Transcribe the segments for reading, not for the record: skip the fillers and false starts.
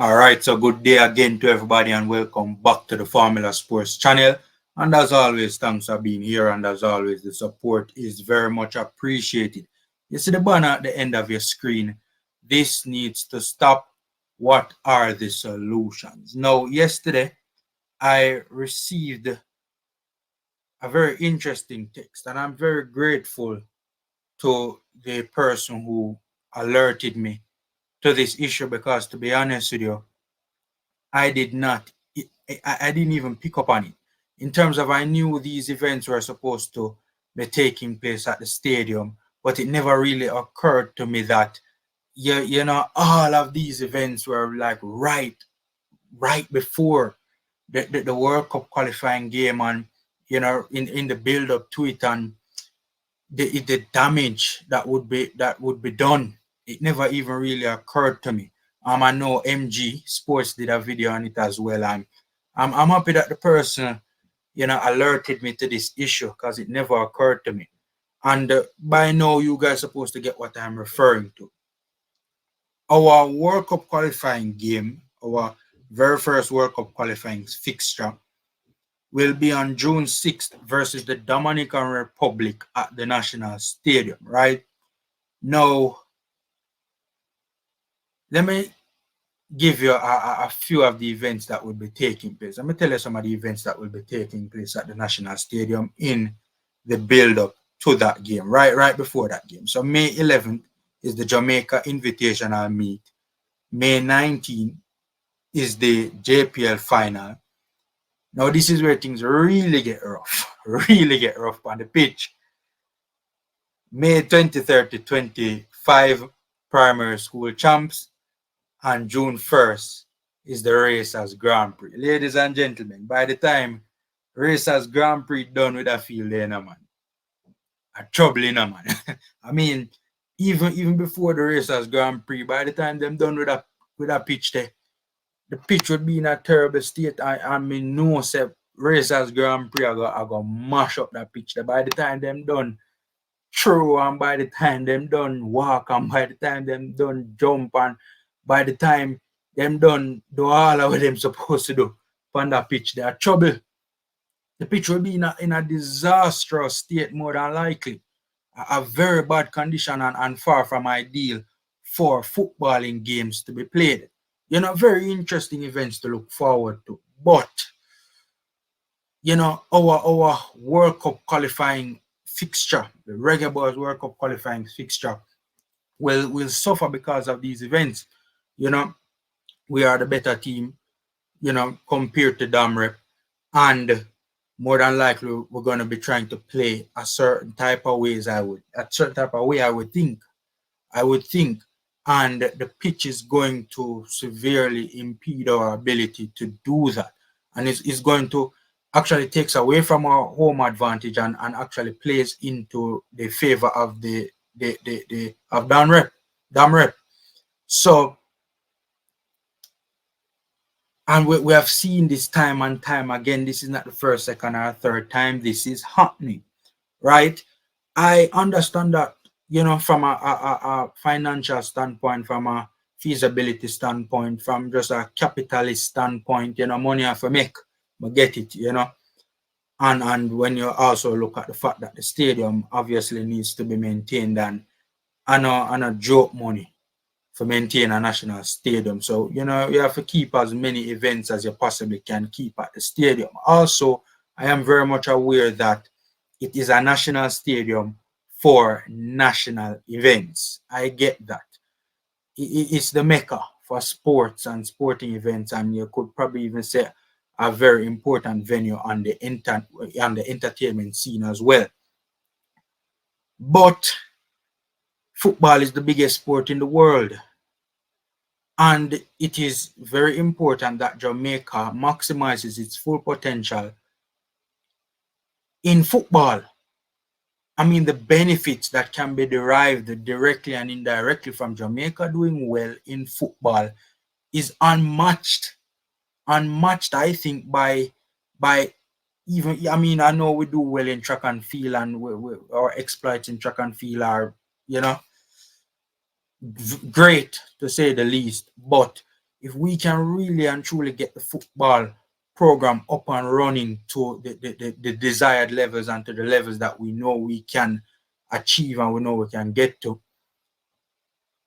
All right, so good day again to everybody and welcome back to the Formula Sports channel. And as always, thanks for being here. And as always, the support is very much appreciated. You see the banner at the end of your screen. This needs to stop. What are the solutions? Now, yesterday, I received a very interesting text, and I'm very grateful to the person who alerted me to this issue because, to be honest with you, I did not, I didn't even pick up on it. In terms of, I knew these events were supposed to be taking place at the stadium, but it never really occurred to me that, all of these events were like right before the World Cup qualifying game, and, in the build up to it, and the damage that would be done. It never even really occurred to me. I know MG Sports did a video on it as well, and I'm happy that the person alerted me to this issue because it never occurred to me. And by now, you guys are supposed to get what I'm referring to. Our World Cup qualifying game, our very first World Cup qualifying fixture, will be on June 6th versus the Dominican Republic at the National Stadium, right? Now, let me give you a few of the events that will be taking place. Let me tell you some of the events that will be taking place at the National Stadium in the build-up to that game, right before that game. So May 11th is the Jamaica Invitational Meet. May 19th is the JPL Final. Now, this is where things really get rough, really get rough on the pitch. May 23rd to 25, Primary School Champs, and June 1st is the Racers Grand Prix. Ladies and gentlemen, by the time Racers Grand Prix done with a field there, man, a trouble in man. I mean, even before the Racers Grand Prix, by the time them done with a pitch there, the pitch would be in a terrible state. I mean, no, say Racers Grand Prix, I go mash up that pitch there. By the time them done throw, and by the time them done walk, and by the time them done jump, and by the time them done do all of what them supposed to do on that pitch, there are trouble. The pitch will be in a disastrous state more than likely. A very bad condition, and far from ideal for footballing games to be played. Very interesting events to look forward to. But, our World Cup qualifying fixture, the Reggae Boyz World Cup qualifying fixture, will suffer because of these events. We are the better team, compared to Damrep, and more than likely we're going to be trying to play a certain type of ways. I would think, and the pitch is going to severely impede our ability to do that, and it's going to actually takes away from our home advantage, and actually plays into the favor of the of Damrep. So, and we have seen this time and time again. This is not the first, second, or third time this is happening, right? I understand that, from a financial standpoint, from a feasibility standpoint, from just a capitalist standpoint, money have to make. I get it, And when you also look at the fact that the stadium obviously needs to be maintained, and a joke money for maintain a national stadium. So, you have to keep as many events as you possibly can keep at the stadium. Also, I am very much aware that it is a national stadium for national events. I get that. It's the mecca for sports and sporting events, and you could probably even say a very important venue on the entertainment scene as well. But football is the biggest sport in the world. And it is very important that Jamaica maximizes its full potential in football. I mean, the benefits that can be derived directly and indirectly from Jamaica doing well in football is unmatched. Unmatched, I think, by even, I mean, I know we do well in track and field, and our exploits in track and field are, great to say the least. But if we can really and truly get the football program up and running to the desired levels and to the levels that we know we can achieve and we know we can get to,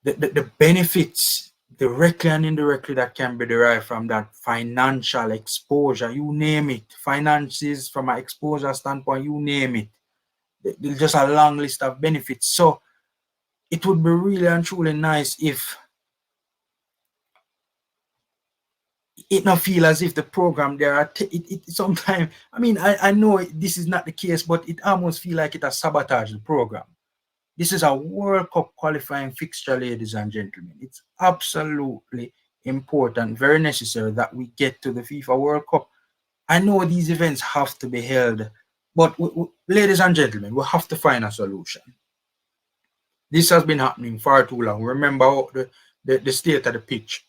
the benefits directly and indirectly that can be derived from that, financial exposure, you name it, finances from an exposure standpoint, you name it, there's just a long list of benefits. So it would be really and truly nice if it not feel as if the program there are sometimes, I mean, I know this is not the case, but it almost feel like it has sabotaged the program. This is a World Cup qualifying fixture, ladies and gentlemen. It's absolutely important, very necessary that we get to the FIFA World Cup. I know these events have to be held, but ladies and gentlemen, we have to find a solution. This has been happening far too long. Remember the state of the pitch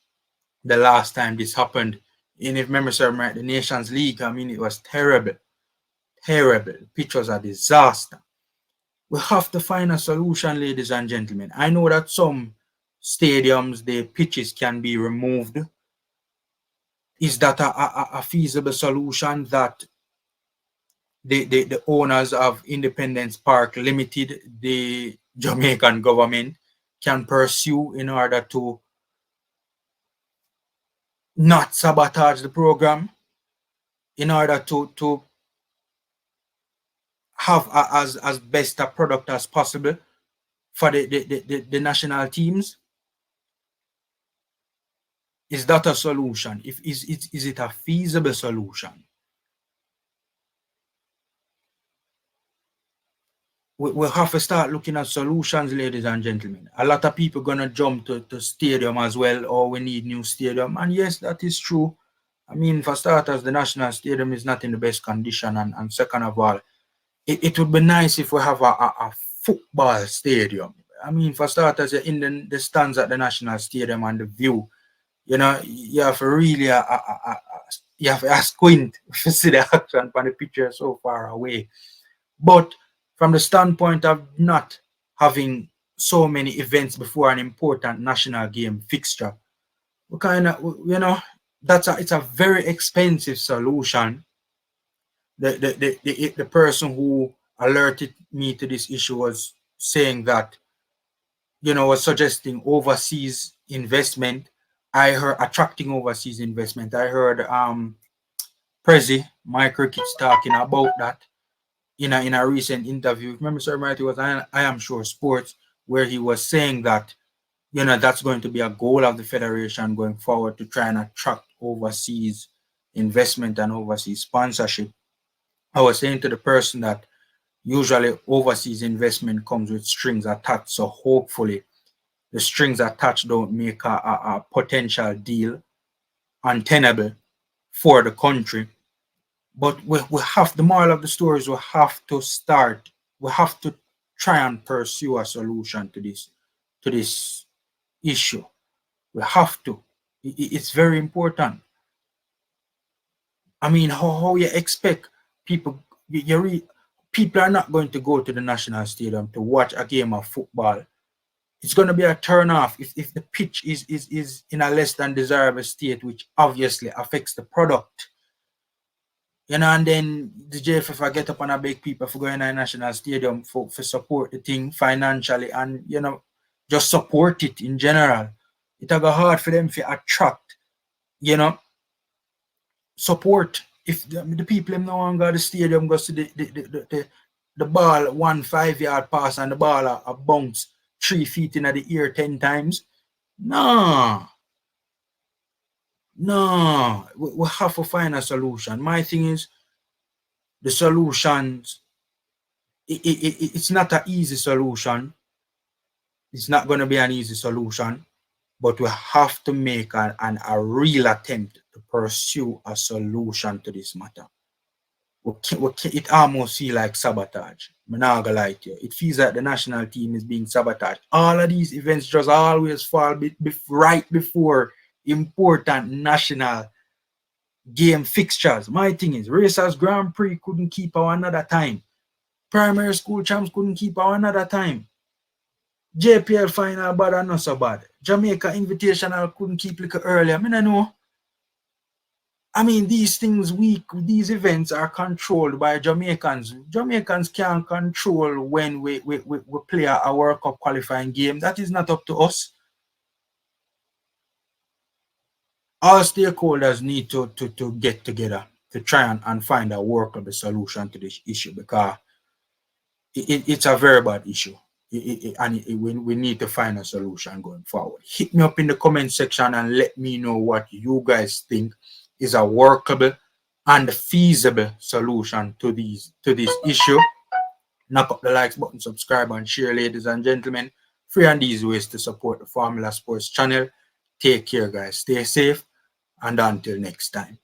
the last time this happened, and if memory serves me right, the Nations League, I mean, it was terrible. Terrible. The pitch was a disaster. We have to find a solution, ladies and gentlemen. I know that some stadiums, the pitches can be removed. Is that a feasible solution that the owners of Independence Park Limited, the Jamaican government, can pursue in order to not sabotage the program, in order to have as best a product as possible for the national teams? Is that a solution? Is it a feasible solution? We have to start looking at solutions, ladies and gentlemen. A lot of people gonna jump to stadium as well, or we need new stadium. And yes, that is true. I mean, for starters, the national stadium is not in the best condition, and second of all, it would be nice if we have a football stadium. I mean, for starters, in the stands at the national stadium and the view, you have to really you have to squint to see the action from the picture so far away. But from the standpoint of not having so many events before an important national game fixture, we kind of, it's a very expensive solution. The person who alerted me to this issue was saying that, was suggesting overseas investment. I heard attracting overseas investment. I heard Prezi, Mike Ricketts, talking about that in a recent interview. Remember, Sir Marty was I Am Sure Sports, where he was saying that that's going to be a goal of the federation going forward, to try and attract overseas investment and overseas sponsorship. I was saying to the person that usually overseas investment comes with strings attached, so hopefully the strings attached don't make a potential deal untenable for the country. But we have, the moral of the story is we have to try and pursue a solution to this issue. We have to. It's very important. I mean, how you expect people? People are not going to go to the national stadium to watch a game of football. It's going to be a turn off if the pitch is in a less than desirable state, which obviously affects the product. And then the JFF get up and a beg people for going to a national stadium for support the thing financially, and just support it in general. It'll go hard for them to attract, support. If the people in no longer the stadium goes to the ball 1 5-yard pass and the ball a bounce 3 feet in the air 10 times. No, we have to find a solution. My thing is, the solutions, it's not an easy solution. It's not going to be an easy solution, but we have to make a real attempt to pursue a solution to this matter. It almost feels like sabotage. I'm not gonna lie to you. It feels like the national team is being sabotaged. All of these events just always fall right before important national game fixtures. My thing is, Racers Grand Prix couldn't keep our another time. Primary school champs couldn't keep our another time. JPL final bad and not so bad. Jamaica Invitational couldn't keep liquor earlier. I mean, I know. I mean, these things, these events are controlled by Jamaicans. Jamaicans can't control when we play a World Cup qualifying game. That is not up to us. All stakeholders need to get together to try and find a workable solution to this issue, because it's a very bad issue. We need to find a solution going forward. Hit me up in the comment section and let me know what you guys think is a workable and feasible solution to this issue. Knock up the likes button, subscribe, and share, ladies and gentlemen. Free and easy ways to support the Formula Sports channel. Take care, guys. Stay safe, and until next time.